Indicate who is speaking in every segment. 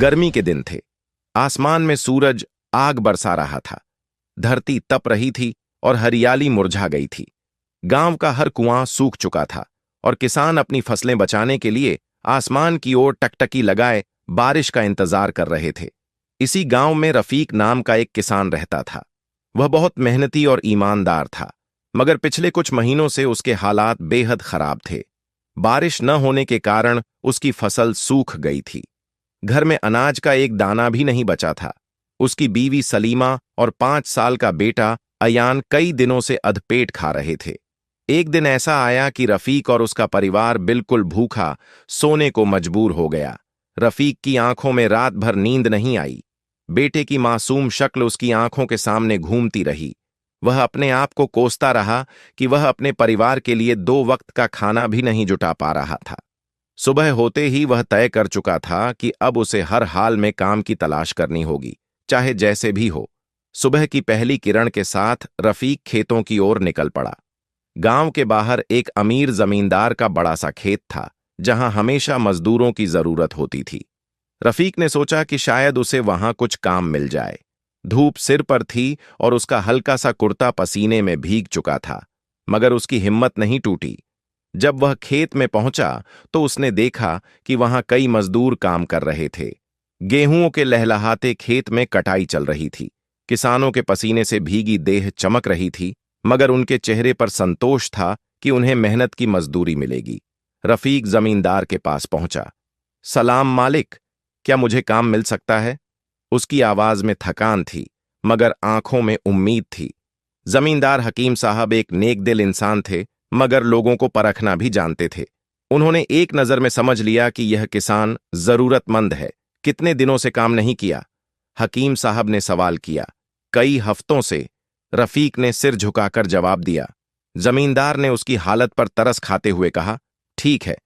Speaker 1: गर्मी के दिन थे। आसमान में सूरज आग बरसा रहा था। धरती तप रही थी और हरियाली मुरझा गई थी। गांव का हर कुआं सूख चुका था और किसान अपनी फसलें बचाने के लिए आसमान की ओर टकटकी लगाए बारिश का इंतजार कर रहे थे। इसी गांव में रफीक नाम का एक किसान रहता था। वह बहुत मेहनती और ईमानदार था, मगर पिछले कुछ महीनों से उसके हालात बेहद खराब थे। बारिश न होने के कारण उसकी फसल सूख गई थी। घर में अनाज का एक दाना भी नहीं बचा था। उसकी बीवी सलीमा और 5 साल का बेटा अयान कई दिनों से अधपेट खा रहे थे। एक दिन ऐसा आया कि रफीक और उसका परिवार बिल्कुल भूखा सोने को मजबूर हो गया। रफीक की आंखों में रात भर नींद नहीं आई। बेटे की मासूम शक्ल उसकी आंखों के सामने घूमती रही। वह अपने आप को कोसता रहा कि वह अपने परिवार के लिए 2 वक्त का खाना भी नहीं जुटा पा रहा था। सुबह होते ही वह तय कर चुका था कि अब उसे हर हाल में काम की तलाश करनी होगी, चाहे जैसे भी हो। सुबह की पहली किरण के साथ रफीक खेतों की ओर निकल पड़ा। गांव के बाहर एक अमीर जमींदार का बड़ा सा खेत था, जहां हमेशा मजदूरों की जरूरत होती थी। रफीक ने सोचा कि शायद उसे वहां कुछ काम मिल जाए। धूप सिर पर थी और उसका हल्का सा कुर्ता पसीने में भीग चुका था, मगर उसकी हिम्मत नहीं टूटी। जब वह खेत में पहुंचा तो उसने देखा कि वहां कई मजदूर काम कर रहे थे। गेहूंों के लहलहाते खेत में कटाई चल रही थी। किसानों के पसीने से भीगी देह चमक रही थी, मगर उनके चेहरे पर संतोष था कि उन्हें मेहनत की मजदूरी मिलेगी। रफीक जमींदार के पास पहुंचा। सलाम मालिक, क्या मुझे काम मिल सकता है? उसकी आवाज में थकान थी, मगर आंखों में उम्मीद थी। जमींदार हकीम साहब एक नेकदिल इंसान थे, मगर लोगों को परखना भी जानते थे। उन्होंने एक नजर में समझ लिया कि यह किसान जरूरतमंद है। कितने दिनों से काम नहीं किया? हकीम साहब ने सवाल किया। कई हफ्तों से, रफीक ने सिर झुकाकर जवाब दिया। जमींदार ने उसकी हालत पर तरस खाते हुए कहा, ठीक है,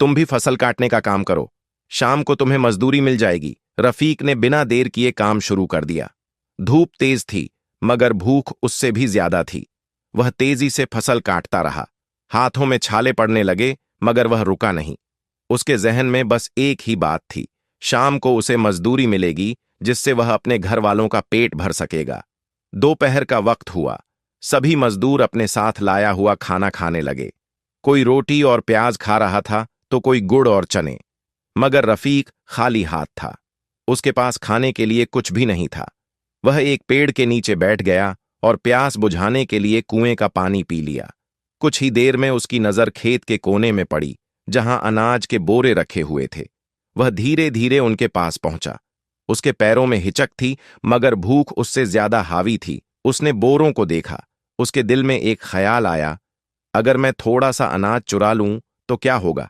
Speaker 1: तुम भी फसल काटने का काम करो, शाम को तुम्हें मजदूरी मिल जाएगी। रफीक ने बिना देर किए काम शुरू कर दिया। धूप तेज थी, मगर भूख उससे भी ज्यादा थी। वह तेजी से फसल काटता रहा। हाथों में छाले पड़ने लगे, मगर वह रुका नहीं। उसके जहन में बस एक ही बात थी, शाम को उसे मजदूरी मिलेगी जिससे वह अपने घर वालों का पेट भर सकेगा। दोपहर का वक्त हुआ। सभी मजदूर अपने साथ लाया हुआ खाना खाने लगे। कोई रोटी और प्याज खा रहा था तो कोई गुड़ और चने, मगर रफीक खाली हाथ था। उसके पास खाने के लिए कुछ भी नहीं था। वह एक पेड़ के नीचे बैठ गया और प्यास बुझाने के लिए कुएं का पानी पी लिया। कुछ ही देर में उसकी नजर खेत के कोने में पड़ी, जहां अनाज के बोरे रखे हुए थे। वह धीरे धीरे उनके पास पहुंचा। उसके पैरों में हिचक थी, मगर भूख उससे ज्यादा हावी थी। उसने बोरों को देखा। उसके दिल में एक ख्याल आया, अगर मैं थोड़ा सा अनाज चुरा लूं तो क्या होगा?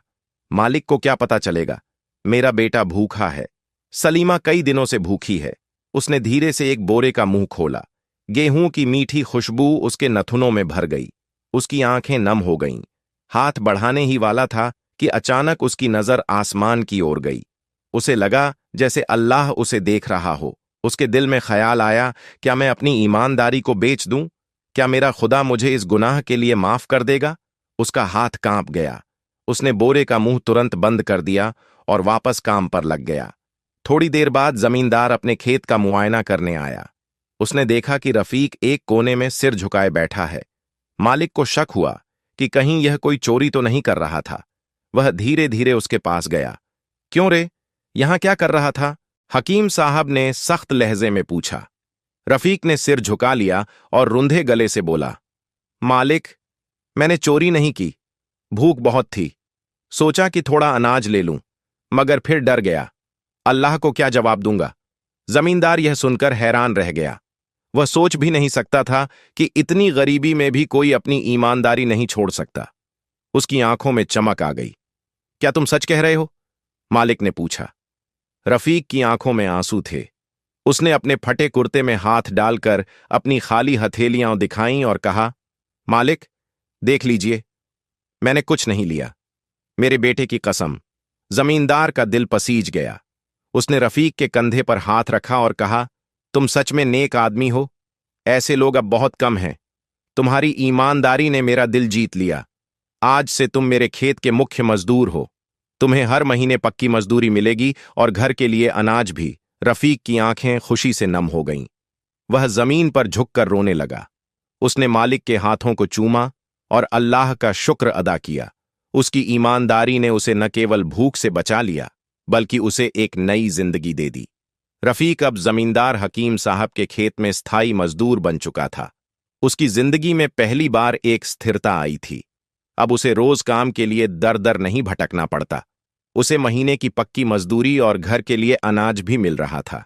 Speaker 1: मालिक को क्या पता चलेगा? मेरा बेटा भूखा है। सलीमा कई दिनों से भूखी है। उसने धीरे से एक बोरे का मुंह खोला। गेहूं की मीठी खुशबू उसके नथुनों में भर गई। उसकी आंखें नम हो गईं। हाथ बढ़ाने ही वाला था कि अचानक उसकी नजर आसमान की ओर गई। उसे लगा जैसे अल्लाह उसे देख रहा हो। उसके दिल में ख्याल आया, क्या मैं अपनी ईमानदारी को बेच दूं? क्या मेरा खुदा मुझे इस गुनाह के लिए माफ कर देगा? उसका हाथ कांप गया। उसने बोरे का मुंह तुरंत बंद कर दिया और वापस काम पर लग गया। थोड़ी देर बाद जमींदार अपने खेत का मुआयना करने आया। उसने देखा कि रफीक एक कोने में सिर झुकाए बैठा है। मालिक को शक हुआ कि कहीं यह कोई चोरी तो नहीं कर रहा था। वह धीरे धीरे उसके पास गया। क्यों रे, यहां क्या कर रहा था? हकीम साहब ने सख्त लहजे में पूछा। रफीक ने सिर झुका लिया और रुंधे गले से बोला, मालिक, मैंने चोरी नहीं की। भूख बहुत थी। सोचा कि थोड़ा अनाज ले लूं, मगर फिर डर गया। अल्लाह को क्या जवाब दूंगा? जमींदार यह सुनकर हैरान रह गया। वह सोच भी नहीं सकता था कि इतनी गरीबी में भी कोई अपनी ईमानदारी नहीं छोड़ सकता। उसकी आंखों में चमक आ गई। क्या तुम सच कह रहे हो? मालिक ने पूछा। रफीक की आंखों में आंसू थे। उसने अपने फटे कुर्ते में हाथ डालकर अपनी खाली हथेलियां दिखाईं और कहा, मालिक, देख लीजिए, मैंने कुछ नहीं लिया, मेरे बेटे की कसम। जमींदार का दिल पसीज गया। उसने रफीक के कंधे पर हाथ रखा और कहा, तुम सच में नेक आदमी हो। ऐसे लोग अब बहुत कम हैं। तुम्हारी ईमानदारी ने मेरा दिल जीत लिया। आज से तुम मेरे खेत के मुख्य मजदूर हो। तुम्हें हर महीने पक्की मजदूरी मिलेगी और घर के लिए अनाज भी। रफीक की आंखें खुशी से नम हो गईं। वह जमीन पर झुककर रोने लगा। उसने मालिक के हाथों को चूमा और अल्लाह का शुक्र अदा किया। उसकी ईमानदारी ने उसे न केवल भूख से बचा लिया, बल्कि उसे एक नई जिंदगी दे दी। रफीक अब जमींदार हकीम साहब के खेत में स्थायी मजदूर बन चुका था। उसकी जिंदगी में पहली बार एक स्थिरता आई थी। अब उसे रोज काम के लिए दर दर नहीं भटकना पड़ता। उसे महीने की पक्की मजदूरी और घर के लिए अनाज भी मिल रहा था।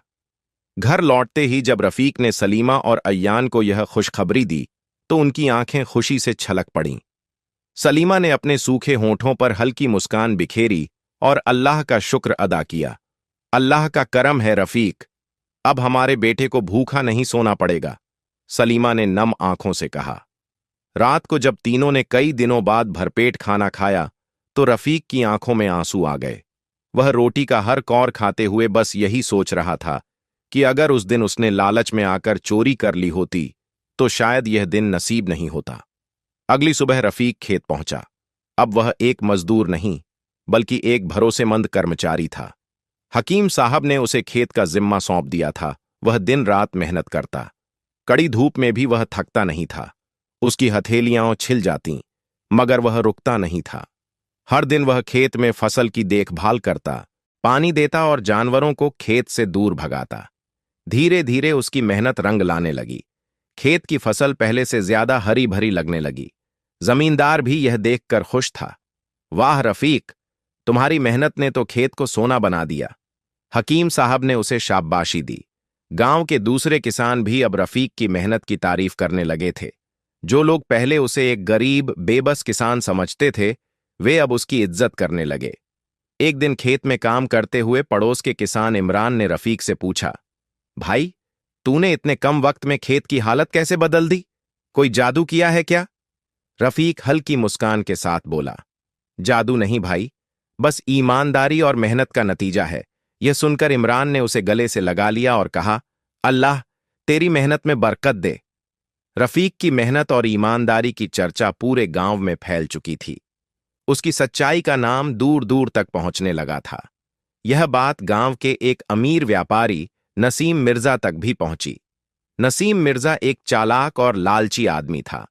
Speaker 1: घर लौटते ही जब रफीक ने सलीमा और अय्यान को यह खुशखबरी दी, तो उनकी आंखें खुशी से छलक पड़ीं। सलीमा ने अपने सूखे होंठों पर हल्की मुस्कान बिखेरी और अल्लाह का शुक्र अदा किया। अल्लाह का करम है रफीक, अब हमारे बेटे को भूखा नहीं सोना पड़ेगा, सलीमा ने नम आंखों से कहा। रात को जब तीनों ने कई दिनों बाद भरपेट खाना खाया, तो रफीक की आंखों में आंसू आ गए। वह रोटी का हर कौर खाते हुए बस यही सोच रहा था कि अगर उस दिन उसने लालच में आकर चोरी कर ली होती, तो शायद यह दिन नसीब नहीं होता। अगली सुबह रफीक खेत पहुंचा। अब वह एक मजदूर नहीं, बल्कि एक भरोसेमंद कर्मचारी था। हकीम साहब ने उसे खेत का जिम्मा सौंप दिया था। वह दिन रात मेहनत करता। कड़ी धूप में भी वह थकता नहीं था। उसकी हथेलियां छिल जातीं, मगर वह रुकता नहीं था। हर दिन वह खेत में फसल की देखभाल करता, पानी देता और जानवरों को खेत से दूर भगाता। धीरे धीरे उसकी मेहनत रंग लाने लगी। खेत की फसल पहले से ज्यादा हरी भरी लगने लगी। जमींदार भी यह देखकर खुश था। वाह रफीक, तुम्हारी मेहनत ने तो खेत को सोना बना दिया। हकीम साहब ने उसे शाबाशी दी। गांव के दूसरे किसान भी अब रफीक की मेहनत की तारीफ करने लगे थे। जो लोग पहले उसे एक गरीब बेबस किसान समझते थे, वे अब उसकी इज्जत करने लगे। एक दिन खेत में काम करते हुए पड़ोस के किसान इमरान ने रफीक से पूछा, भाई, तूने इतने कम वक्त में खेत की हालत कैसे बदल दी? कोई जादू किया है क्या? रफीक हल्की मुस्कान के साथ बोला, जादू नहीं भाई, बस ईमानदारी और मेहनत का नतीजा है। यह सुनकर इमरान ने उसे गले से लगा लिया और कहा, अल्लाह तेरी मेहनत में बरकत दे। रफीक की मेहनत और ईमानदारी की चर्चा पूरे गांव में फैल चुकी थी। उसकी सच्चाई का नाम दूर दूर तक पहुंचने लगा था। यह बात गांव के एक अमीर व्यापारी नसीम मिर्जा तक भी पहुंची। नसीम मिर्जा एक चालाक और लालची आदमी था।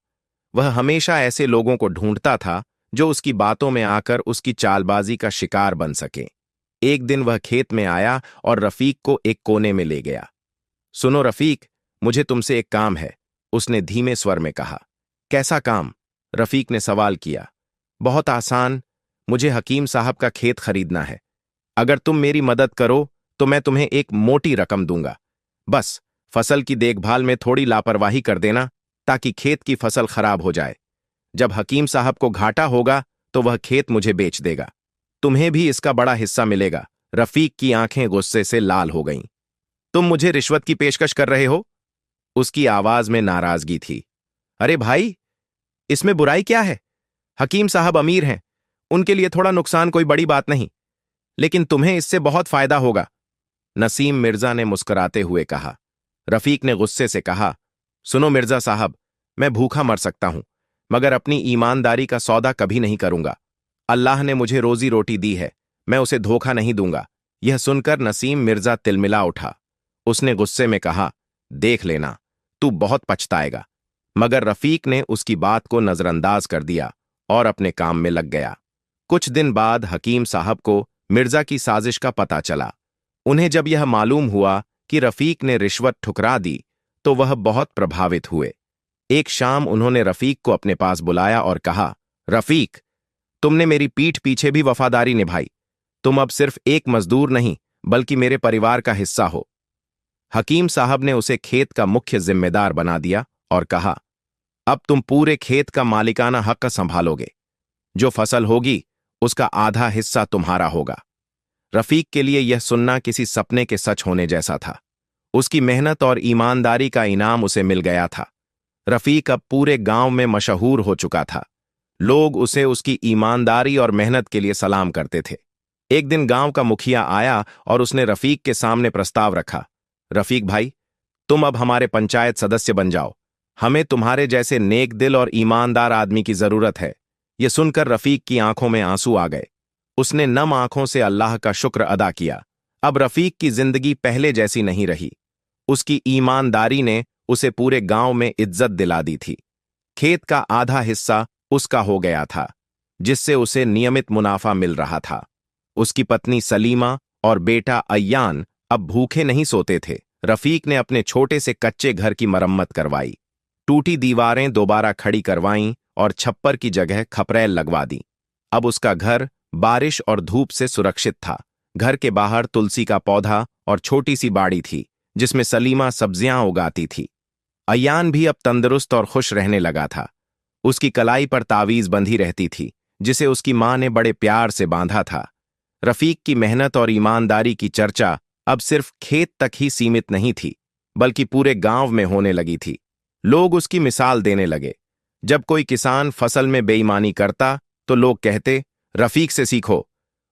Speaker 1: वह हमेशा ऐसे लोगों को ढूंढता था जो उसकी बातों में आकर उसकी चालबाजी का शिकार बन सके। एक दिन वह खेत में आया और रफीक को एक कोने में ले गया। सुनो रफीक, मुझे तुमसे एक काम है, उसने धीमे स्वर में कहा। कैसा काम? रफीक ने सवाल किया। बहुत आसान, मुझे हकीम साहब का खेत खरीदना है। अगर तुम मेरी मदद करो तो मैं तुम्हें एक मोटी रकम दूंगा। बस फसल की देखभाल में थोड़ी लापरवाही कर देना, ताकि खेत की फसल खराब हो जाए। जब हकीम साहब को घाटा होगा तो वह खेत मुझे बेच देगा। तुम्हें भी इसका बड़ा हिस्सा मिलेगा। रफीक की आंखें गुस्से से लाल हो गईं। तुम मुझे रिश्वत की पेशकश कर रहे हो? उसकी आवाज में नाराजगी थी। अरे भाई, इसमें बुराई क्या है? हकीम साहब अमीर हैं, उनके लिए थोड़ा नुकसान कोई बड़ी बात नहीं, लेकिन तुम्हें इससे बहुत फायदा होगा, नसीम मिर्जा ने मुस्कुराते हुए कहा। रफीक ने गुस्से से कहा, सुनो मिर्जा साहब, मैं भूखा मर सकता हूं, मगर अपनी ईमानदारी का सौदा कभी नहीं करूंगा। अल्लाह ने मुझे रोजी रोटी दी है, मैं उसे धोखा नहीं दूंगा। यह सुनकर नसीम मिर्जा तिलमिला उठा। उसने गुस्से में कहा, देख लेना, तू बहुत पछताएगा। मगर रफीक ने उसकी बात को नजरअंदाज कर दिया और अपने काम में लग गया। कुछ दिन बाद हकीम साहब को मिर्जा की साजिश का पता चला। उन्हें जब यह मालूम हुआ कि रफीक ने रिश्वत ठुकरा दी, तो वह बहुत प्रभावित हुए। एक शाम उन्होंने रफीक को अपने पास बुलाया और कहा, रफीक, तुमने मेरी पीठ पीछे भी वफादारी निभाई। तुम अब सिर्फ एक मजदूर नहीं, बल्कि मेरे परिवार का हिस्सा हो। हकीम साहब ने उसे खेत का मुख्य जिम्मेदार बना दिया और कहा, अब तुम पूरे खेत का मालिकाना हक संभालोगे। जो फसल होगी उसका आधा हिस्सा तुम्हारा होगा। रफीक के लिए यह सुनना किसी सपने के सच होने जैसा था। उसकी मेहनत और ईमानदारी का इनाम उसे मिल गया था। रफीक अब पूरे गांव में मशहूर हो चुका था। लोग उसे उसकी ईमानदारी और मेहनत के लिए सलाम करते थे। एक दिन गांव का मुखिया आया और उसने रफीक के सामने प्रस्ताव रखा, रफीक भाई, तुम अब हमारे पंचायत सदस्य बन जाओ। हमें तुम्हारे जैसे नेक दिल और ईमानदार आदमी की जरूरत है। यह सुनकर रफीक की आंखों में आंसू आ गए। उसने नम आंखों से अल्लाह का शुक्र अदा किया। अब रफीक की जिंदगी पहले जैसी नहीं रही। उसकी ईमानदारी ने उसे पूरे गांव में इज्जत दिला दी थी। खेत का आधा हिस्सा उसका हो गया था, जिससे उसे नियमित मुनाफा मिल रहा था। उसकी पत्नी सलीमा और बेटा अय्यान अब भूखे नहीं सोते थे। रफीक ने अपने छोटे से कच्चे घर की मरम्मत करवाई, टूटी दीवारें दोबारा खड़ी करवाईं और छप्पर की जगह खपरैल लगवा दी। अब उसका घर बारिश और धूप से सुरक्षित था। घर के बाहर तुलसी का पौधा और छोटी सी बाड़ी थी, जिसमें सलीमा सब्जियां उगाती थी। अय्यान भी अब तंदुरुस्त और खुश रहने लगा था। उसकी कलाई पर तावीज बंधी रहती थी, जिसे उसकी मां ने बड़े प्यार से बांधा था। रफीक की मेहनत और ईमानदारी की चर्चा अब सिर्फ खेत तक ही सीमित नहीं थी, बल्कि पूरे गांव में होने लगी थी। लोग उसकी मिसाल देने लगे। जब कोई किसान फसल में बेईमानी करता तो लोग कहते, रफीक से सीखो,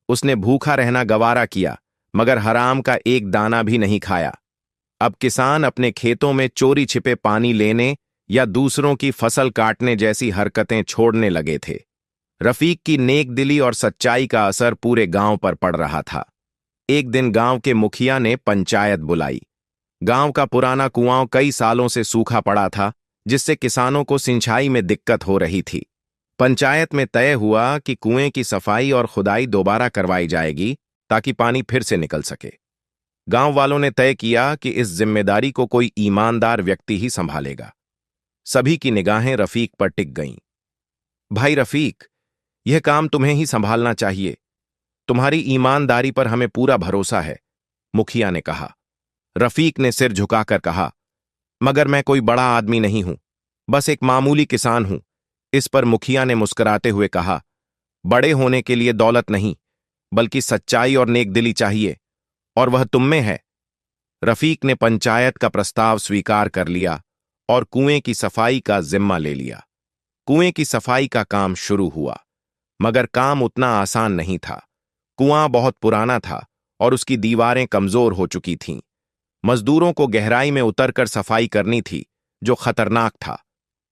Speaker 1: उसने भूखा रहना गवारा किया मगर हराम का एक दाना भी नहीं खाया। अब किसान अपने खेतों में चोरी छिपे पानी लेने या दूसरों की फसल काटने जैसी हरकतें छोड़ने लगे थे। रफीक की नेकदिली और सच्चाई का असर पूरे गांव पर पड़ रहा था। एक दिन गांव के मुखिया ने पंचायत बुलाई। गांव का पुराना कुआं कई सालों से सूखा पड़ा था, जिससे किसानों को सिंचाई में दिक्कत हो रही थी। पंचायत में तय हुआ कि कुएं की सफाई और खुदाई दोबारा करवाई जाएगी, ताकि पानी फिर से निकल सके। गांव वालों ने तय किया कि इस जिम्मेदारी को कोई ईमानदार व्यक्ति ही संभालेगा। सभी की निगाहें रफीक पर टिक गईं। भाई रफीक, यह काम तुम्हें ही संभालना चाहिए। तुम्हारी ईमानदारी पर हमें पूरा भरोसा है, मुखिया ने कहा। रफीक ने सिर झुकाकर कहा, मगर मैं कोई बड़ा आदमी नहीं हूं, बस एक मामूली किसान हूं। इस पर मुखिया ने मुस्कुराते हुए कहा, बड़े होने के लिए दौलत नहीं, बल्कि सच्चाई और नेकदिली चाहिए, और वह तुम में है। रफीक ने पंचायत का प्रस्ताव स्वीकार कर लिया और कुएं की सफाई का जिम्मा ले लिया। कुएं की सफाई का काम शुरू हुआ, मगर काम उतना आसान नहीं था। कुआं बहुत पुराना था और उसकी दीवारें कमजोर हो चुकी थीं। मजदूरों को गहराई में उतरकर सफाई करनी थी, जो खतरनाक था।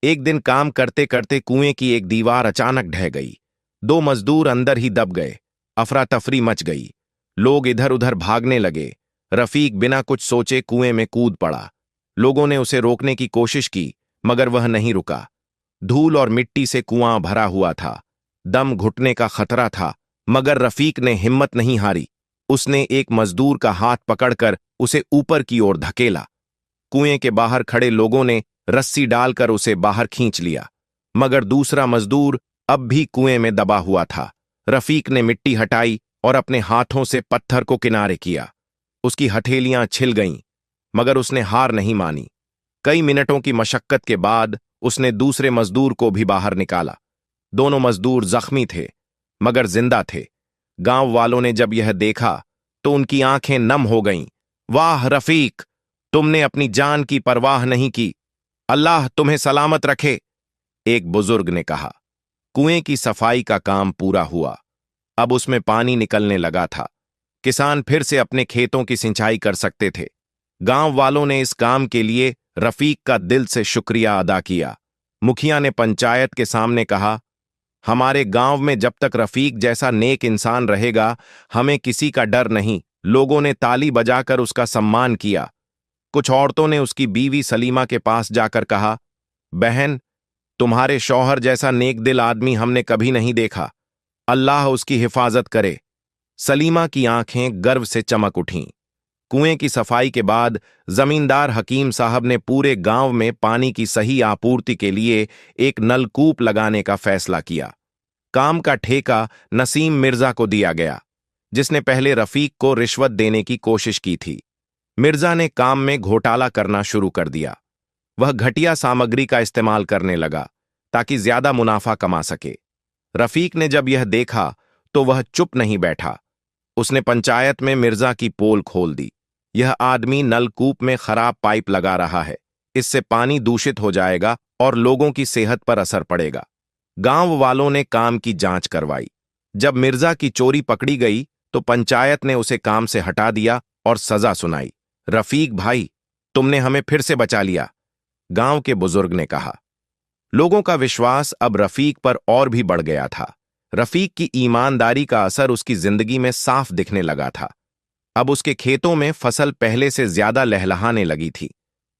Speaker 1: एक दिन काम करते करते कुएं की एक दीवार अचानक ढह गई। दो मजदूर अंदर ही दब गए। अफरा तफरी मच गई। लोग इधर उधर भागने लगे। रफीक बिना कुछ सोचे कुएं में कूद पड़ा। लोगों ने उसे रोकने की कोशिश की, मगर वह नहीं रुका। धूल और मिट्टी से कुआं भरा हुआ था। दम घुटने का खतरा था, मगर रफीक ने हिम्मत नहीं हारी। उसने एक मजदूर का हाथ पकड़कर उसे ऊपर की ओर धकेला। कुएं के बाहर खड़े लोगों ने रस्सी डालकर उसे बाहर खींच लिया, मगर दूसरा मजदूर अब भी कुएं में दबा हुआ था। रफीक ने मिट्टी हटाई और अपने हाथों से पत्थर को किनारे किया। उसकी हथेलियां छिल गईं, मगर उसने हार नहीं मानी। कई मिनटों की मशक्कत के बाद उसने दूसरे मजदूर को भी बाहर निकाला। दोनों मजदूर जख्मी थे, मगर जिंदा थे। गांव वालों ने जब यह देखा तो उनकी आंखें नम हो गईं। वाह रफीक, तुमने अपनी जान की परवाह नहीं की। अल्लाह तुम्हें सलामत रखे, एक बुजुर्ग ने कहा। कुएं की सफाई का काम पूरा हुआ। अब उसमें पानी निकलने लगा था। किसान फिर से अपने खेतों की सिंचाई कर सकते थे। गांव वालों ने इस काम के लिए रफीक का दिल से शुक्रिया अदा किया। मुखिया ने पंचायत के सामने कहा, हमारे गांव में जब तक रफीक जैसा नेक इंसान रहेगा, हमें किसी का डर नहीं। लोगों ने ताली बजाकर उसका सम्मान किया। कुछ औरतों ने उसकी बीवी सलीमा के पास जाकर कहा, बहन, तुम्हारे शौहर जैसा नेकदिल आदमी हमने कभी नहीं देखा। अल्लाह उसकी हिफाजत करे। सलीमा की आंखें गर्व से चमक उठीं। कुएं की सफाई के बाद जमींदार हकीम साहब ने पूरे गांव में पानी की सही आपूर्ति के लिए एक नलकूप लगाने का फैसला किया। काम का ठेका नसीम मिर्जा को दिया गया, जिसने पहले रफीक को रिश्वत देने की कोशिश की थी। मिर्जा ने काम में घोटाला करना शुरू कर दिया। वह घटिया सामग्री का इस्तेमाल करने लगा ताकि ज्यादा मुनाफा कमा सके। रफीक ने जब यह देखा तो वह चुप नहीं बैठा। उसने पंचायत में मिर्जा की पोल खोल दी। यह आदमी नलकूप में खराब पाइप लगा रहा है, इससे पानी दूषित हो जाएगा और लोगों की सेहत पर असर पड़ेगा। गांव वालों ने काम की जांच करवाई। जब मिर्जा की चोरी पकड़ी गई तो पंचायत ने उसे काम से हटा दिया और सजा सुनाई। रफीक भाई, तुमने हमें फिर से बचा लिया, गांव के बुजुर्ग ने कहा। लोगों का विश्वास अब रफीक पर और भी बढ़ गया था। रफीक की ईमानदारी का असर उसकी जिंदगी में साफ दिखने लगा था। अब उसके खेतों में फसल पहले से ज्यादा लहलहाने लगी थी।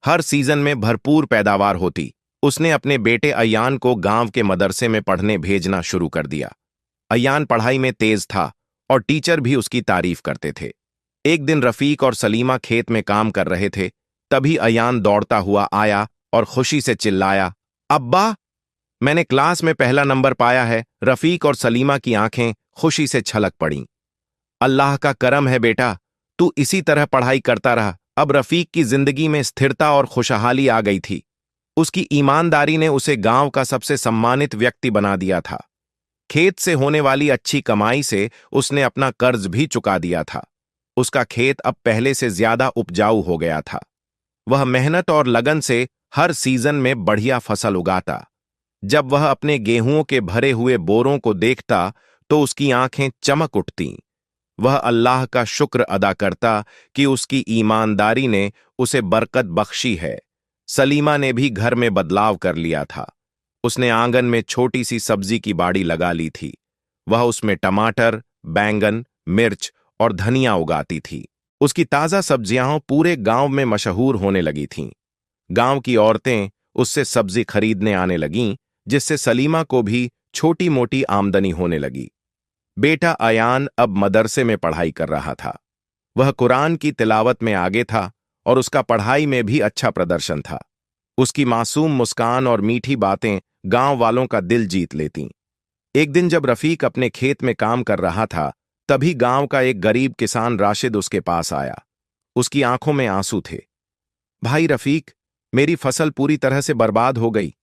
Speaker 1: हर सीजन में भरपूर पैदावार होती। उसने अपने बेटे अयान को गांव के मदरसे में पढ़ने भेजना शुरू कर दिया। अयान पढ़ाई में तेज था और टीचर भी उसकी तारीफ करते थे। एक दिन रफीक और सलीमा खेत में काम कर रहे थे, तभी अयान दौड़ता हुआ आया और खुशी से चिल्लाया, अब्बा, मैंने क्लास में पहला नंबर पाया है। रफीक और सलीमा की आंखें खुशी से छलक पड़ीं। अल्लाह का करम है बेटा, तू इसी तरह पढ़ाई करता रहा। अब रफीक की जिंदगी में स्थिरता और खुशहाली आ गई थी। उसकी ईमानदारी ने उसे गांव का सबसे सम्मानित व्यक्ति बना दिया था। खेत से होने वाली अच्छी कमाई से उसने अपना कर्ज भी चुका दिया था। उसका खेत अब पहले से ज्यादा उपजाऊ हो गया था। वह मेहनत और लगन से हर सीजन में बढ़िया फसल उगाता। जब वह अपने गेहूं के भरे हुए बोरों को देखता तो उसकी आंखें चमक उठतीं। वह अल्लाह का शुक्र अदा करता कि उसकी ईमानदारी ने उसे बरकत बख्शी है। सलीमा ने भी घर में बदलाव कर लिया था। उसने आंगन में छोटी सी सब्जी की बाड़ी लगा ली थी। वह उसमें टमाटर, बैंगन, मिर्च और धनिया उगाती थी। उसकी ताजा सब्जियां पूरे गांव में मशहूर होने लगी थीं। गांव की औरतें उससे सब्जी खरीदने आने लगीं, जिससे सलीमा को भी छोटी मोटी आमदनी होने लगी। बेटा अयान अब मदरसे में पढ़ाई कर रहा था। वह कुरान की तिलावत में आगे था और उसका पढ़ाई में भी अच्छा प्रदर्शन था। उसकी मासूम मुस्कान और मीठी बातें गांव वालों का दिल जीत लेतीं। एक दिन जब रफीक अपने खेत में काम कर रहा था, तभी गांव का एक गरीब किसान राशिद उसके पास आया। उसकी आंखों में आंसू थे। भाई रफीक, मेरी फसल पूरी तरह से बर्बाद हो गई।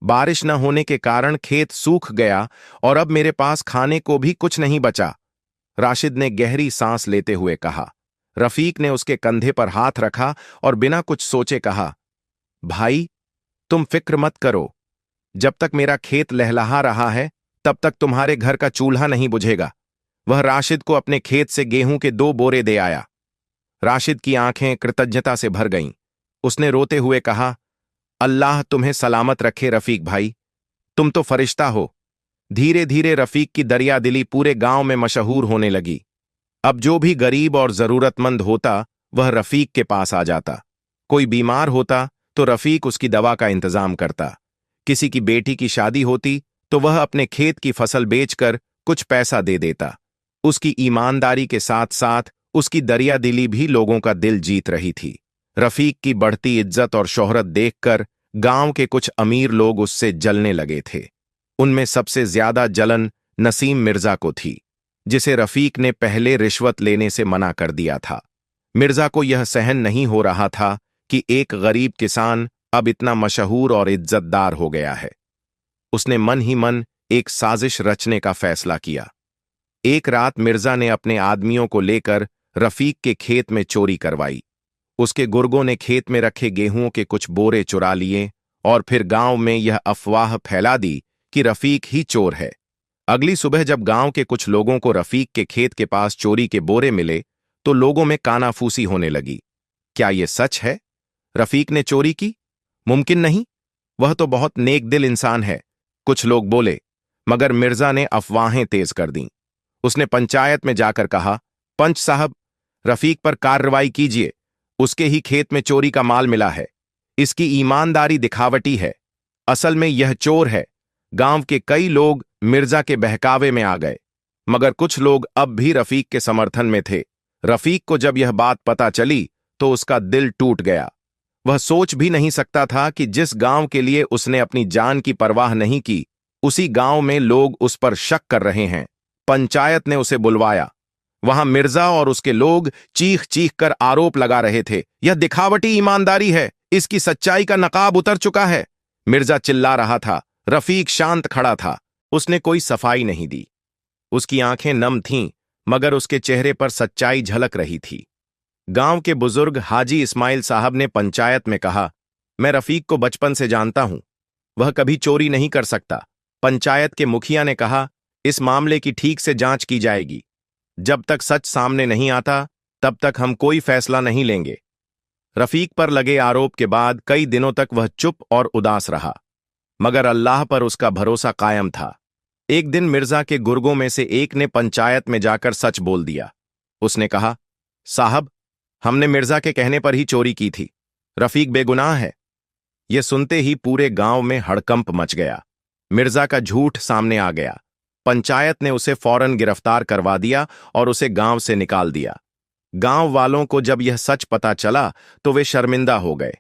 Speaker 1: बारिश न होने के कारण खेत सूख गया और अब मेरे पास खाने को भी कुछ नहीं बचा। राशिद ने गहरी सांस लेते हुए कहा। रफीक ने उसके कंधे पर हाथ रखा और बिना कुछ सोचे कहा, भाई, तुम फिक्र मत करो। जब तक मेरा खेत लहलहा रहा है, तब तक तुम्हारे घर का चूल्हा नहीं बुझेगा। वह राशिद को अपने खेत से गेहूं के 2 बोरे दे आया। राशिद की आंखें कृतज्ञता से भर गईं। उसने रोते हुए कहा, अल्लाह तुम्हें सलामत रखे रफीक भाई, तुम तो फरिश्ता हो। धीरे धीरे रफीक की दरियादिली पूरे गांव में मशहूर होने लगी। अब जो भी गरीब और जरूरतमंद होता, वह रफीक के पास आ जाता। कोई बीमार होता तो रफीक उसकी दवा का इंतजाम करता। किसी की बेटी की शादी होती तो वह अपने खेत की फसल बेचकर कुछ पैसा दे देता। उसकी ईमानदारी के साथ साथ उसकी दरियादिली भी लोगों का दिल जीत रही थी। रफीक की बढ़ती इज्जत और शोहरत देखकर गांव के कुछ अमीर लोग उससे जलने लगे थे। उनमें सबसे ज्यादा जलन नसीम मिर्जा को थी, जिसे रफीक ने पहले रिश्वत लेने से मना कर दिया था। मिर्जा को यह सहन नहीं हो रहा था कि एक गरीब किसान अब इतना मशहूर और इज्जतदार हो गया है। उसने मन ही मन एक साजिश रचने का फैसला किया। एक रात मिर्जा ने अपने आदमियों को लेकर रफीक के खेत में चोरी करवाई। उसके गुर्गों ने खेत में रखे गेहूं के कुछ बोरे चुरा लिए और फिर गांव में यह अफवाह फैला दी कि रफीक ही चोर है। अगली सुबह जब गांव के कुछ लोगों को रफीक के खेत के पास चोरी के बोरे मिले, तो लोगों में कानाफूसी होने लगी। क्या यह सच है? रफीक ने चोरी की? मुमकिन नहीं, वह तो बहुत नेक दिल इंसान है, कुछ लोग बोले। मगर मिर्जा ने अफवाहें तेज कर दीं। उसने पंचायत में जाकर कहा, पंच साहब, रफीक पर कार्रवाई कीजिए। उसके ही खेत में चोरी का माल मिला है। इसकी ईमानदारी दिखावटी है। असल में यह चोर है। गांव के कई लोग मिर्जा के बहकावे में आ गए, मगर कुछ लोग अब भी रफीक के समर्थन में थे। रफीक को जब यह बात पता चली तो उसका दिल टूट गया। वह सोच भी नहीं सकता था कि जिस गांव के लिए उसने अपनी जान की परवाह नहीं की, उसी गांव में लोग उस पर शक कर रहे हैं। पंचायत ने उसे बुलवाया। वहां मिर्जा और उसके लोग चीख चीख कर आरोप लगा रहे थे, यह दिखावटी ईमानदारी है, इसकी सच्चाई का नकाब उतर चुका है। मिर्जा चिल्ला रहा था। रफीक शांत खड़ा था। उसने कोई सफाई नहीं दी। उसकी आंखें नम थीं, मगर उसके चेहरे पर सच्चाई झलक रही थी। गांव के बुजुर्ग हाजी इस्माइल साहब ने पंचायत में कहा, मैं रफीक को बचपन से जानता हूं, वह कभी चोरी नहीं कर सकता। पंचायत के मुखिया ने कहा, इस मामले की ठीक से जांच की जाएगी। जब तक सच सामने नहीं आता, तब तक हम कोई फैसला नहीं लेंगे। रफीक पर लगे आरोप के बाद कई दिनों तक वह चुप और उदास रहा, मगर अल्लाह पर उसका भरोसा कायम था। एक दिन मिर्जा के गुर्गों में से एक ने पंचायत में जाकर सच बोल दिया। उसने कहा, साहब, हमने मिर्जा के कहने पर ही चोरी की थी। रफीक बेगुनाह है। यह सुनते ही पूरे गांव में हड़कंप मच गया। मिर्जा का झूठ सामने आ गया। पंचायत ने उसे फौरन गिरफ्तार करवा दिया और उसे गांव से निकाल दिया। गांव वालों को जब यह सच पता चला तो वे शर्मिंदा हो गए।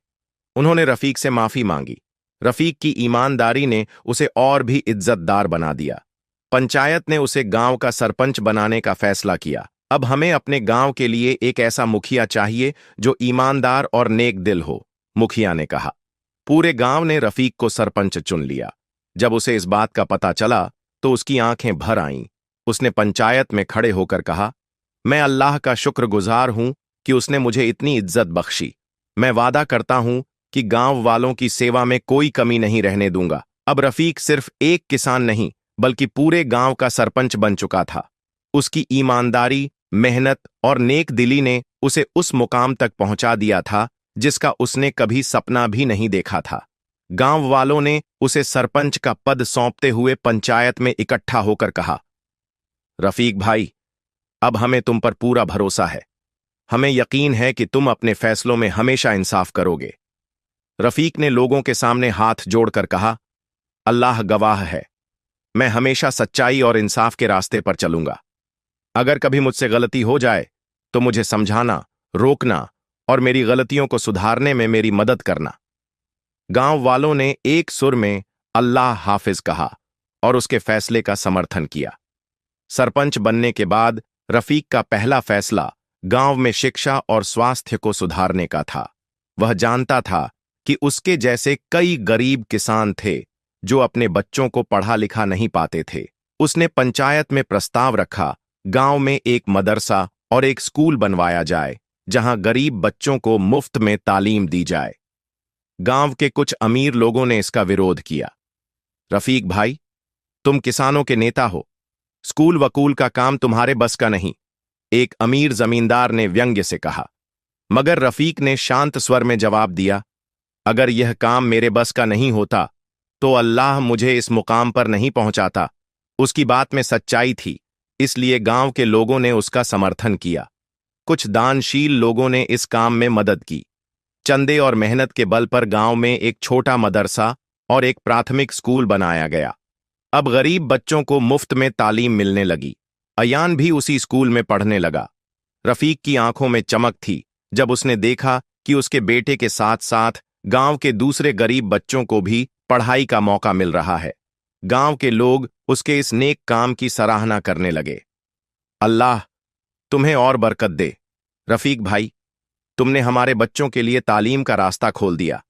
Speaker 1: उन्होंने रफीक से माफी मांगी। रफीक की ईमानदारी ने उसे और भी इज्जतदार बना दिया। पंचायत ने उसे गांव का सरपंच बनाने का फैसला किया। अब हमें अपने गांव के लिए एक ऐसा मुखिया चाहिए जो ईमानदार और नेक दिल हो, मुखिया ने कहा। पूरे गांव ने रफीक को सरपंच चुन लिया। जब उसे इस बात का पता चला तो उसकी आंखें भर आईं। उसने पंचायत में खड़े होकर कहा, मैं अल्लाह का शुक्रगुजार हूं कि उसने मुझे इतनी इज्जत बख्शी। मैं वादा करता हूं कि गांव वालों की सेवा में कोई कमी नहीं रहने दूंगा। अब रफीक सिर्फ एक किसान नहीं बल्कि पूरे गांव का सरपंच बन चुका था। उसकी ईमानदारी, मेहनत और नेक दिली ने उसे उस मुकाम तक पहुंचा दिया था जिसका उसने कभी सपना भी नहीं देखा था। गांव वालों ने उसे सरपंच का पद सौंपते हुए पंचायत में इकट्ठा होकर कहा, रफीक भाई, अब हमें तुम पर पूरा भरोसा है। हमें यकीन है कि तुम अपने फैसलों में हमेशा इंसाफ करोगे। रफीक ने लोगों के सामने हाथ जोड़कर कहा, अल्लाह गवाह है, मैं हमेशा सच्चाई और इंसाफ के रास्ते पर चलूंगा। अगर कभी मुझसे गलती हो जाए तो मुझे समझाना, रोकना और मेरी गलतियों को सुधारने में मेरी मदद करना। गांव वालों ने एक सुर में अल्लाह हाफिज कहा और उसके फैसले का समर्थन किया। सरपंच बनने के बाद रफीक का पहला फैसला गांव में शिक्षा और स्वास्थ्य को सुधारने का था। वह जानता था कि उसके जैसे कई गरीब किसान थे जो अपने बच्चों को पढ़ा लिखा नहीं पाते थे। उसने पंचायत में प्रस्ताव रखा, गांव में एक मदरसा और एक स्कूल बनवाया जाए जहां गरीब बच्चों को मुफ्त में तालीम दी जाए। गांव के कुछ अमीर लोगों ने इसका विरोध किया। रफीक भाई, तुम किसानों के नेता हो, स्कूल वकूल का काम तुम्हारे बस का नहीं, एक अमीर जमींदार ने व्यंग्य से कहा। मगर रफीक ने शांत स्वर में जवाब दिया, अगर यह काम मेरे बस का नहीं होता तो अल्लाह मुझे इस मुकाम पर नहीं पहुंचाता। उसकी बात में सच्चाई थी, इसलिए गांव के लोगों ने उसका समर्थन किया। कुछ दानशील लोगों ने इस काम में मदद की। चंदे और मेहनत के बल पर गांव में एक छोटा मदरसा और एक प्राथमिक स्कूल बनाया गया। अब गरीब बच्चों को मुफ्त में तालीम मिलने लगी। अयान भी उसी स्कूल में पढ़ने लगा। रफीक की आंखों में चमक थी जब उसने देखा कि उसके बेटे के साथ साथ गांव के दूसरे गरीब बच्चों को भी पढ़ाई का मौका मिल रहा है। गांव के लोग उसके इस नेक काम की सराहना करने लगे। अल्लाह तुम्हें और बरकत दे। रफीक भाई, तुमने हमारे बच्चों के लिए तालीम का रास्ता खोल दिया,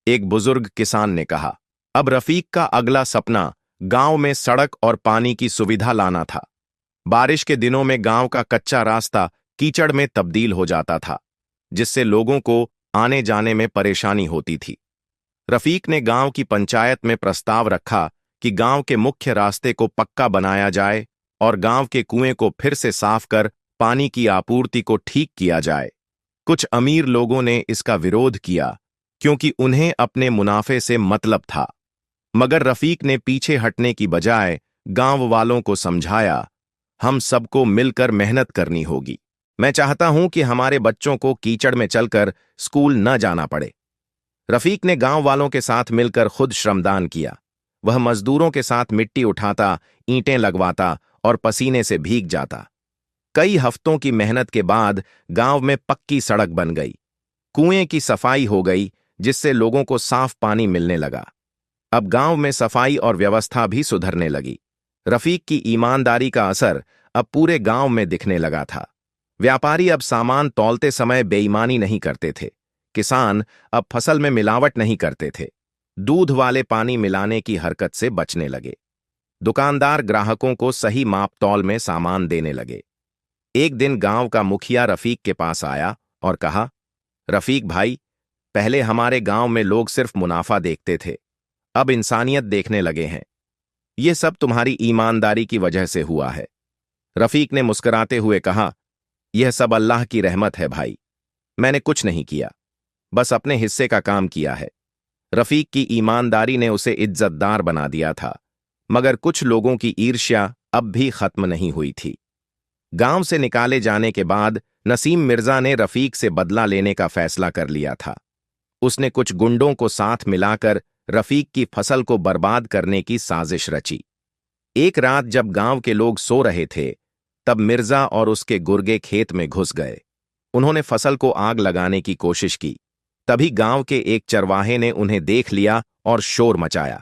Speaker 1: एक बुजुर्ग किसान ने कहा। अब रफीक का अगला सपना गांव में सड़क और पानी की सुविधा लाना था। बारिश के दिनों में गांव का कच्चा रास्ता कीचड़ में तब्दील हो जाता था, जिससे लोगों को आने जाने में परेशानी होती थी। रफीक ने गांव की पंचायत में प्रस्ताव रखा कि गांव के मुख्य रास्ते को पक्का बनाया जाए और गांव के कुएं को फिर से साफ कर पानी की आपूर्ति को ठीक किया जाए। कुछ अमीर लोगों ने इसका विरोध किया क्योंकि उन्हें अपने मुनाफे से मतलब था, मगर रफीक ने पीछे हटने की बजाय गांव वालों को समझाया, हम सबको मिलकर मेहनत करनी होगी। मैं चाहता हूं कि हमारे बच्चों को कीचड़ में चलकर स्कूल न जाना पड़े। रफीक ने गांव वालों के साथ मिलकर खुद श्रमदान किया। वह मजदूरों के साथ मिट्टी उठाता, ईंटें लगवाता और पसीने से भीग जाता। कई हफ्तों की मेहनत के बाद गांव में पक्की सड़क बन गई। कुएं की सफाई हो गई, जिससे लोगों को साफ पानी मिलने लगा। अब गांव में सफाई और व्यवस्था भी सुधरने लगी। रफीक की ईमानदारी का असर अब पूरे गांव में दिखने लगा था। व्यापारी अब सामान तौलते समय बेईमानी नहीं करते थे। किसान अब फसल में मिलावट नहीं करते थे। दूध वाले पानी मिलाने की हरकत से बचने लगे। दुकानदार ग्राहकों को सही माप तौल में सामान देने लगे। एक दिन गांव का मुखिया रफीक के पास आया और कहा, रफीक भाई, पहले हमारे गांव में लोग सिर्फ मुनाफा देखते थे, अब इंसानियत देखने लगे हैं। ये सब तुम्हारी ईमानदारी की वजह से हुआ है। रफीक ने मुस्कुराते हुए कहा, यह सब अल्लाह की रहमत है भाई, मैंने कुछ नहीं किया, बस अपने हिस्से का काम किया है। रफीक की ईमानदारी ने उसे इज्जतदार बना दिया था, मगर कुछ लोगों की ईर्ष्या अब भी खत्म नहीं हुई थी। गांव से निकाले जाने के बाद नसीम मिर्जा ने रफीक से बदला लेने का फैसला कर लिया था। उसने कुछ गुंडों को साथ मिलाकर रफीक की फसल को बर्बाद करने की साजिश रची। एक रात जब गांव के लोग सो रहे थे, तब मिर्जा और उसके गुर्गे खेत में घुस गए। उन्होंने फसल को आग लगाने की कोशिश की। तभी गांव के एक चरवाहे ने उन्हें देख लिया और शोर मचाया।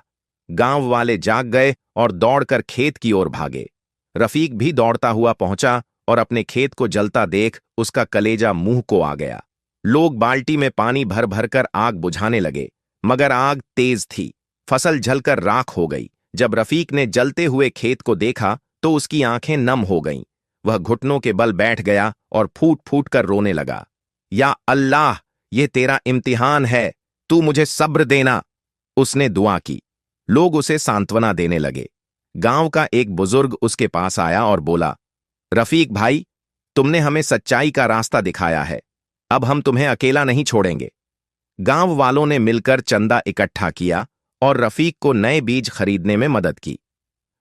Speaker 1: गांव वाले जाग गए और दौड़कर खेत की ओर भागे। रफीक भी दौड़ता हुआ पहुंचा और अपने खेत को जलता देख उसका कलेजा मुंह को आ गया। लोग बाल्टी में पानी भर भर कर आग बुझाने लगे, मगर आग तेज थी। फसल जलकर राख हो गई। जब रफीक ने जलते हुए खेत को देखा तो उसकी आंखें नम हो गईं। वह घुटनों के बल बैठ गया और फूट फूट कर रोने लगा। या अल्लाह, यह तेरा इम्तिहान है, तू मुझे सब्र देना। उसने दुआ की। लोग उसे सांत्वना देने लगे। गांव का एक बुजुर्ग उसके पास आया और बोला, रफीक भाई, तुमने हमें सच्चाई का रास्ता दिखाया है, अब हम तुम्हें अकेला नहीं छोड़ेंगे। गांव वालों ने मिलकर चंदा इकट्ठा किया और रफीक को नए बीज खरीदने में मदद की।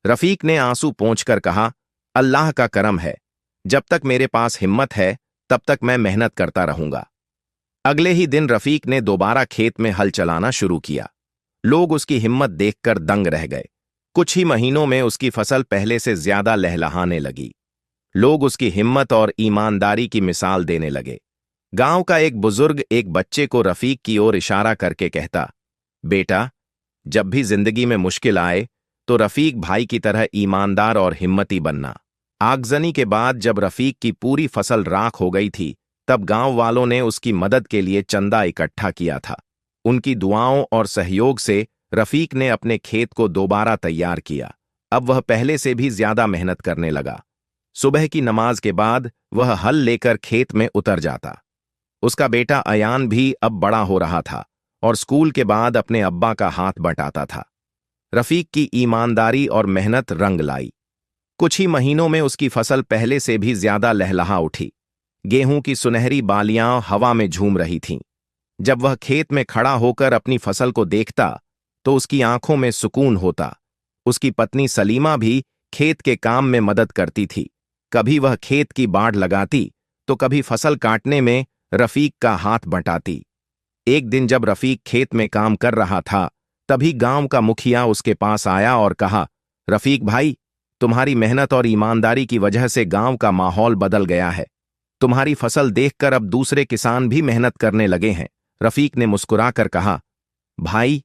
Speaker 1: रफीक ने आंसू पोंछकर कहा, अल्लाह का करम है, जब तक मेरे पास हिम्मत है तब तक मैं मेहनत करता रहूंगा। अगले ही दिन रफीक ने दोबारा खेत में हल चलाना शुरू किया। लोग उसकी हिम्मत देखकर दंग रह गए। कुछ ही महीनों में उसकी फसल पहले से ज्यादा लहलहाने लगी। लोग उसकी हिम्मत और ईमानदारी की मिसाल देने लगे। गांव का एक बुजुर्ग एक बच्चे को रफीक की ओर इशारा करके कहता, बेटा, जब भी जिंदगी में मुश्किल आए तो रफीक भाई की तरह ईमानदार और हिम्मती बनना। आगजनी के बाद जब रफीक की पूरी फसल राख हो गई थी, तब गांव वालों ने उसकी मदद के लिए चंदा इकट्ठा किया था। उनकी दुआओं और सहयोग से रफीक ने अपने खेत को दोबारा तैयार किया। अब वह पहले से भी ज्यादा मेहनत करने लगा। सुबह की नमाज के बाद वह हल लेकर खेत में उतर जाता। उसका बेटा अयान भी अब बड़ा हो रहा था और स्कूल के बाद अपने अब्बा का हाथ बटाता था। रफीक की ईमानदारी और मेहनत रंग लाई। कुछ ही महीनों में उसकी फसल पहले से भी ज्यादा लहलहा उठी। गेहूं की सुनहरी बालियां हवा में झूम रही थीं। जब वह खेत में खड़ा होकर अपनी फसल को देखता तो उसकी आंखों में सुकून होता। उसकी पत्नी सलीमा भी खेत के काम में मदद करती थी। कभी वह खेत की बाड़ लगाती तो कभी फसल काटने में रफीक का हाथ बंटाती। एक दिन जब रफीक खेत में काम कर रहा था, तभी गांव का मुखिया उसके पास आया और कहा, रफीक भाई, तुम्हारी मेहनत और ईमानदारी की वजह से गांव का माहौल बदल गया है। तुम्हारी फसल देखकर अब दूसरे किसान भी मेहनत करने लगे हैं। रफीक ने मुस्कुराकर कहा, भाई,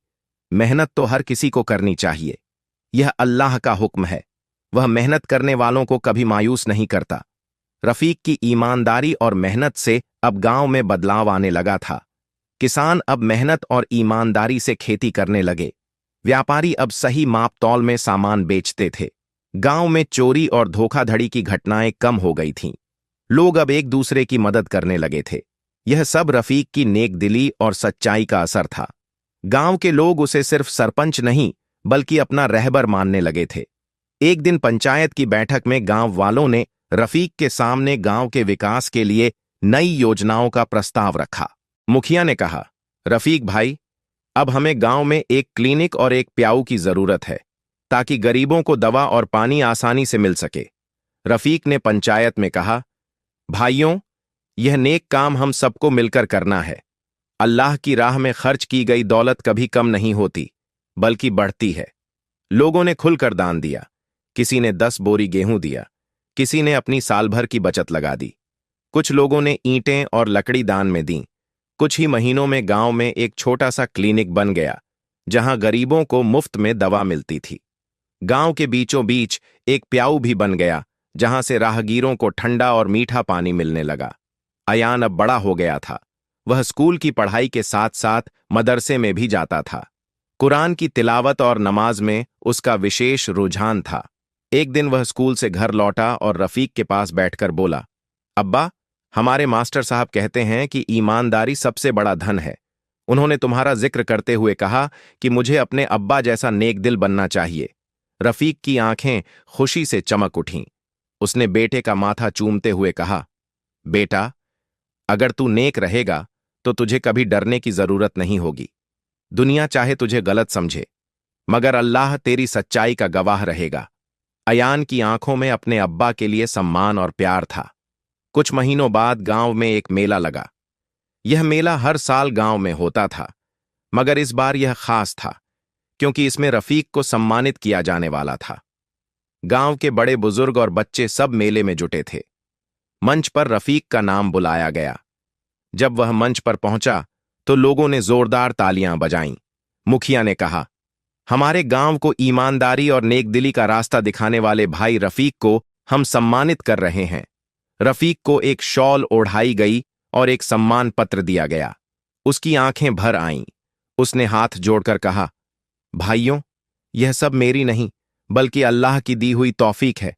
Speaker 1: मेहनत तो हर किसी को करनी चाहिए, यह अल्लाह का हुक्म है। वह मेहनत करने वालों को कभी मायूस नहीं करता। रफीक की ईमानदारी और मेहनत से अब गांव में बदलाव आने लगा था। किसान अब मेहनत और ईमानदारी से खेती करने लगे। व्यापारी अब सही माप तौल में सामान बेचते थे। गांव में चोरी और धोखाधड़ी की घटनाएं कम हो गई थीं। लोग अब एक दूसरे की मदद करने लगे थे। यह सब रफीक की नेकदिली और सच्चाई का असर था। गांव के लोग उसे सिर्फ सरपंच नहीं बल्कि अपना रहबर मानने लगे थे। एक दिन पंचायत की बैठक में गांव वालों ने रफीक के सामने गांव के विकास के लिए नई योजनाओं का प्रस्ताव रखा। मुखिया ने कहा, रफीक भाई, अब हमें गांव में एक क्लिनिक और एक प्याऊ की जरूरत है, ताकि गरीबों को दवा और पानी आसानी से मिल सके। रफीक ने पंचायत में कहा, भाइयों, यह नेक काम हम सबको मिलकर करना है। अल्लाह की राह में खर्च की गई दौलत कभी कम नहीं होती, बल्कि बढ़ती है। लोगों ने खुलकर दान दिया। किसी ने 10 बोरी गेहूं दिया, किसी ने अपनी साल भर की बचत लगा दी। कुछ लोगों ने ईंटें और लकड़ी दान में दी। कुछ ही महीनों में गांव में एक छोटा सा क्लिनिक बन गया, जहां गरीबों को मुफ्त में दवा मिलती थी। गांव के बीचों बीच एक प्याऊ भी बन गया, जहां से राहगीरों को ठंडा और मीठा पानी मिलने लगा। अयान अब बड़ा हो गया था। वह स्कूल की पढ़ाई के साथ साथ मदरसे में भी जाता था। कुरान की तिलावत और नमाज में उसका विशेष रुझान था। एक दिन वह स्कूल से घर लौटा और रफीक के पास बैठकर बोला, अब्बा, हमारे मास्टर साहब कहते हैं कि ईमानदारी सबसे बड़ा धन है। उन्होंने तुम्हारा जिक्र करते हुए कहा कि मुझे अपने अब्बा जैसा नेक दिल बनना चाहिए। रफीक की आंखें खुशी से चमक उठीं। उसने बेटे का माथा चूमते हुए कहा, बेटा, अगर तू नेक रहेगा तो तुझे कभी डरने की जरूरत नहीं होगी। दुनिया चाहे तुझे गलत समझे, मगर अल्लाह तेरी सच्चाई का गवाह रहेगा। अयान की आंखों में अपने अब्बा के लिए सम्मान और प्यार था। कुछ महीनों बाद गांव में एक मेला लगा। यह मेला हर साल गांव में होता था, मगर इस बार यह खास था क्योंकि इसमें रफीक को सम्मानित किया जाने वाला था। गांव के बड़े बुजुर्ग और बच्चे सब मेले में जुटे थे। मंच पर रफीक का नाम बुलाया गया। जब वह मंच पर पहुंचा तो लोगों ने जोरदार तालियां बजाईं। मुखिया ने कहा, हमारे गांव को ईमानदारी और नेकदिली का रास्ता दिखाने वाले भाई रफीक को हम सम्मानित कर रहे हैं। रफीक को एक शॉल ओढ़ाई गई और एक सम्मान पत्र दिया गया। उसकी आंखें भर आईं। उसने हाथ जोड़कर कहा, भाइयों, यह सब मेरी नहीं बल्कि अल्लाह की दी हुई तौफीक है।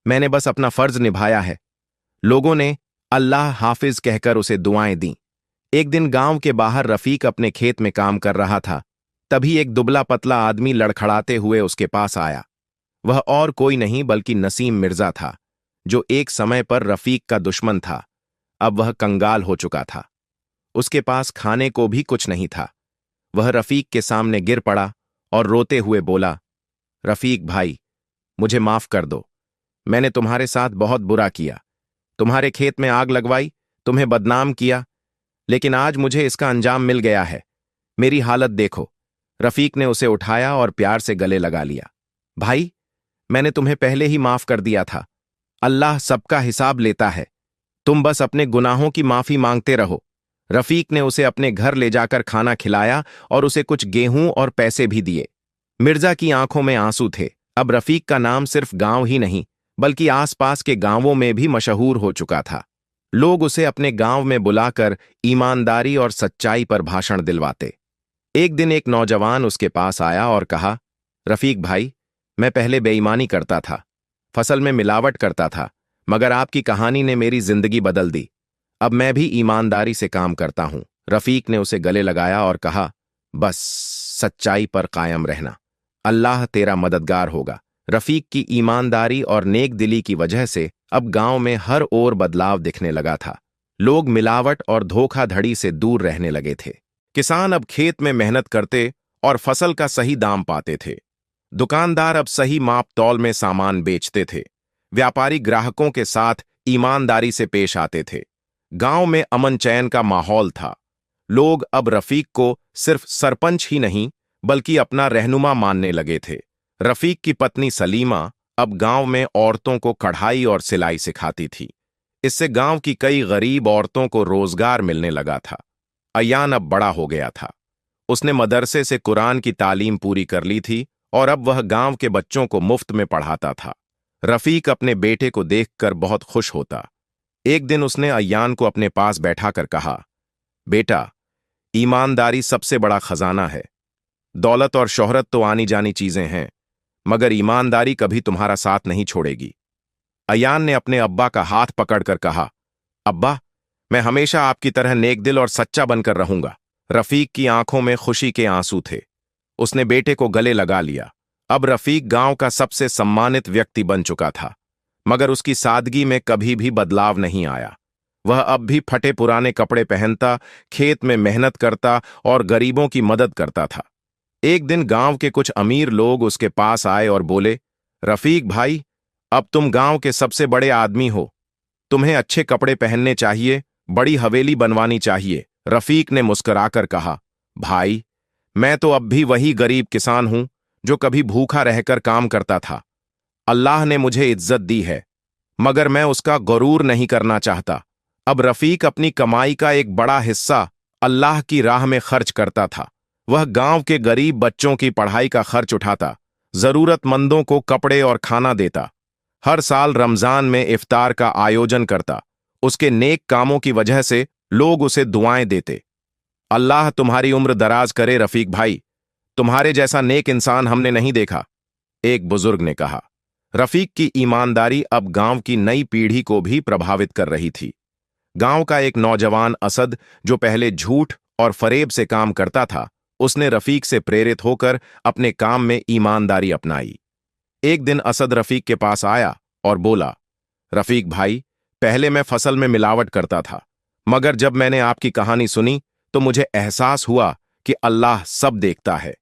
Speaker 1: मैंने बस अपना फर्ज निभाया है। लोगों ने अल्लाह हाफिज कहकर उसे दुआएं दीं। एक दिन गांव के बाहर रफीक अपने खेत में काम कर रहा था। तभी एक दुबला पतला आदमी लड़खड़ाते हुए उसके पास आया। वह और कोई नहीं बल्कि नसीम मिर्जा था, जो एक समय पर रफीक का दुश्मन था। अब वह कंगाल हो चुका था। उसके पास खाने को भी कुछ नहीं था। वह रफीक के सामने गिर पड़ा और रोते हुए बोला, रफीक भाई, मुझे माफ कर दो। मैंने तुम्हारे साथ बहुत बुरा किया। तुम्हारे खेत में आग लगवाई, तुम्हें बदनाम किया, लेकिन आज मुझे इसका अंजाम मिल गया है। मेरी हालत देखो। रफीक ने उसे उठाया और प्यार से गले लगा लिया। भाई, मैंने तुम्हें पहले ही माफ कर दिया था। अल्लाह सबका हिसाब लेता है। तुम बस अपने गुनाहों की माफी मांगते रहो। रफीक ने उसे अपने घर ले जाकर खाना खिलाया और उसे कुछ गेहूं और पैसे भी दिए। मिर्जा की आंखों में आंसू थे। अब रफीक का नाम सिर्फ गांव ही नहीं बल्कि आसपास के गांवों में भी मशहूर हो चुका था। लोग उसे अपने गांव में बुलाकर ईमानदारी और सच्चाई पर भाषण दिलवाते। एक दिन एक नौजवान उसके पास आया और कहा, रफीक भाई, मैं पहले बेईमानी करता था, फसल में मिलावट करता था, मगर आपकी कहानी ने मेरी जिंदगी बदल दी। अब मैं भी ईमानदारी से काम करता हूं। रफीक ने उसे गले लगाया और कहा, बस सच्चाई पर कायम रहना, अल्लाह तेरा मददगार होगा। रफीक की ईमानदारी और नेक दिली की वजह से अब गांव में हर ओर बदलाव दिखने लगा था। लोग मिलावट और धोखाधड़ी से दूर रहने लगे थे। किसान अब खेत में मेहनत करते और फसल का सही दाम पाते थे। दुकानदार अब सही माप तौल में सामान बेचते थे। व्यापारी ग्राहकों के साथ ईमानदारी से पेश आते थे। गांव में अमन चैन का माहौल था। लोग अब रफीक को सिर्फ सरपंच ही नहीं बल्कि अपना रहनुमा मानने लगे थे। रफीक की पत्नी सलीमा अब गांव में औरतों को कढ़ाई और सिलाई सिखाती थी। इससे गांव की कई गरीब औरतों को रोजगार मिलने लगा था। अयान अब बड़ा हो गया था। उसने मदरसे से कुरान की तालीम पूरी कर ली थी और अब वह गांव के बच्चों को मुफ्त में पढ़ाता था। रफीक अपने बेटे को देखकर बहुत खुश होता। एक दिन उसने अयान को अपने पास बैठाकर कहा, बेटा, ईमानदारी सबसे बड़ा खजाना है। दौलत और शोहरत तो आनी जानी चीजें हैं, मगर ईमानदारी कभी तुम्हारा साथ नहीं छोड़ेगी। अयान ने अपने अब्बा का हाथ पकड़कर कहा, अब्बा, मैं हमेशा आपकी तरह नेकदिल और सच्चा बनकर रहूंगा। रफीक की आंखों में खुशी के आंसू थे। उसने बेटे को गले लगा लिया। अब रफीक गांव का सबसे सम्मानित व्यक्ति बन चुका था, मगर उसकी सादगी में कभी भी बदलाव नहीं आया। वह अब भी फटे पुराने कपड़े पहनता, खेत में मेहनत करता और गरीबों की मदद करता था। एक दिन गांव के कुछ अमीर लोग उसके पास आए और बोले, रफीक भाई, अब तुम गांव के सबसे बड़े आदमी हो। तुम्हें अच्छे कपड़े पहनने चाहिए, बड़ी हवेली बनवानी चाहिए। रफीक ने मुस्कुराकर कहा, भाई, मैं तो अब भी वही गरीब किसान हूं जो कभी भूखा रहकर काम करता था। अल्लाह ने मुझे इज्जत दी है, मगर मैं उसका गरूर नहीं करना चाहता। अब रफीक अपनी कमाई का एक बड़ा हिस्सा अल्लाह की राह में खर्च करता था। वह गांव के गरीब बच्चों की पढ़ाई का खर्च उठाता, जरूरतमंदों को कपड़े और खाना देता। हर साल रमजान में इफ्तार का आयोजन करता। उसके नेक कामों की वजह से लोग उसे दुआएं देते। अल्लाह तुम्हारी उम्र दराज करे रफीक भाई, तुम्हारे जैसा नेक इंसान हमने नहीं देखा, एक बुजुर्ग ने कहा। रफीक की ईमानदारी अब गांव की नई पीढ़ी को भी प्रभावित कर रही थी। गांव का एक नौजवान असद, जो पहले झूठ और फरेब से काम करता था, उसने रफीक से प्रेरित होकर अपने काम में ईमानदारी अपनाई। एक दिन असद रफीक के पास आया और बोला, रफीक भाई, पहले मैं फसल में मिलावट करता था, मगर जब मैंने आपकी कहानी सुनी तो मुझे एहसास हुआ कि अल्लाह सब देखता है।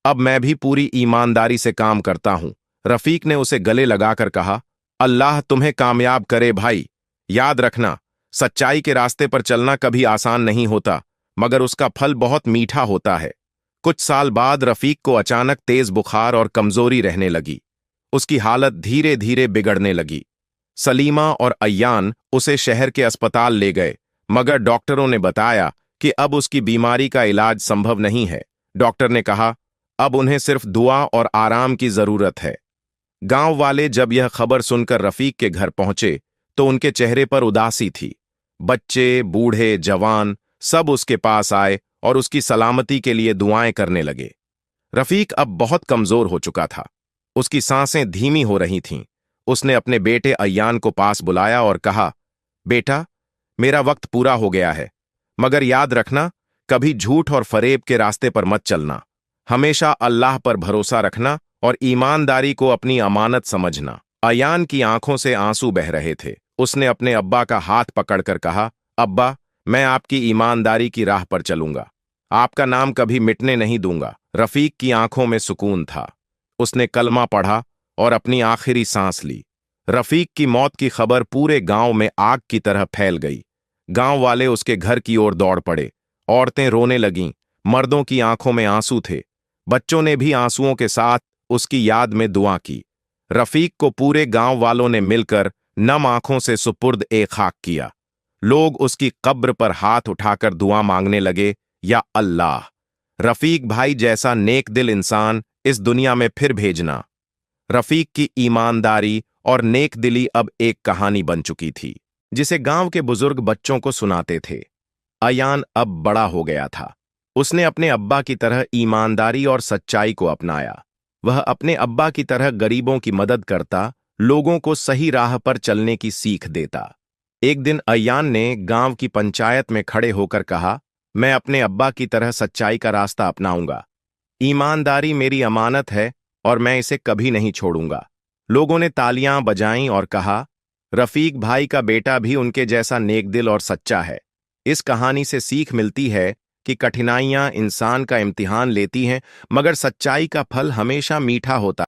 Speaker 1: अब मैं भी पूरी ईमानदारी से काम करता हूं। रफीक ने उसे गले लगाकर कहा, अल्लाह तुम्हें कामयाब करे भाई। याद रखना, सच्चाई के रास्ते पर चलना कभी आसान नहीं होता, मगर उसका फल बहुत मीठा होता है। कुछ साल बाद रफीक को अचानक तेज बुखार और कमजोरी रहने लगी। उसकी हालत धीरे धीरे बिगड़ने लगी। सलीमा और अय्यान उसे शहर के अस्पताल ले गए, मगर डॉक्टरों ने बताया कि अब उसकी बीमारी का इलाज संभव नहीं है। डॉक्टर ने कहा, अब उन्हें सिर्फ दुआ और आराम की जरूरत है। गांव वाले जब यह खबर सुनकर रफीक के घर पहुंचे तो उनके चेहरे पर उदासी थी। बच्चे, बूढ़े, जवान सब उसके पास आए और उसकी सलामती के लिए दुआएं करने लगे। रफीक अब बहुत कमजोर हो चुका था। उसकी सांसें धीमी हो रही थीं। उसने अपने बेटे अय्यान को पास बुलाया और कहा, बेटा, मेरा वक्त पूरा हो गया है, मगर याद रखना, कभी झूठ और फरेब के रास्ते पर मत चलना। हमेशा अल्लाह पर भरोसा रखना और ईमानदारी को अपनी अमानत समझना। अय्यान की आंखों से आंसू बह रहे थे। उसने अपने अब्बा का हाथ पकड़कर कहा, अब्बा, मैं आपकी ईमानदारी की राह पर चलूंगा। आपका नाम कभी मिटने नहीं दूंगा। रफीक की आंखों में सुकून था। उसने कलमा पढ़ा और अपनी आखिरी सांस ली। रफीक की मौत की खबर पूरे गांव में आग की तरह फैल गई। गांव वाले उसके घर की ओर दौड़ पड़े। औरतें रोने लगीं, मर्दों की आंखों में आंसू थे। बच्चों ने भी आंसुओं के साथ उसकी याद में दुआ की। रफीक को पूरे गांव वालों ने मिलकर नम आंखों से सुपुर्द ए खाक किया। लोग उसकी कब्र पर हाथ उठाकर दुआ मांगने लगे, या अल्लाह, रफीक भाई जैसा नेक दिल इंसान इस दुनिया में फिर भेजना। रफीक की ईमानदारी और नेक दिली अब एक कहानी बन चुकी थी, जिसे गांव के बुजुर्ग बच्चों को सुनाते थे। अयान अब बड़ा हो गया था। उसने अपने अब्बा की तरह ईमानदारी और सच्चाई को अपनाया। वह अपने अब्बा की तरह गरीबों की मदद करता, लोगों को सही राह पर चलने की सीख देता। एक दिन अय्यान ने गांव की पंचायत में खड़े होकर कहा, मैं अपने अब्बा की तरह सच्चाई का रास्ता अपनाऊंगा। ईमानदारी मेरी अमानत है और मैं इसे कभी नहीं छोड़ूंगा। लोगों ने तालियां बजाईं और कहा, रफीक भाई का बेटा भी उनके जैसा नेकदिल और सच्चा है। इस कहानी से सीख मिलती है कि कठिनाइयां इंसान का इम्तिहान लेती हैं, मगर सच्चाई का फल हमेशा मीठा होता है।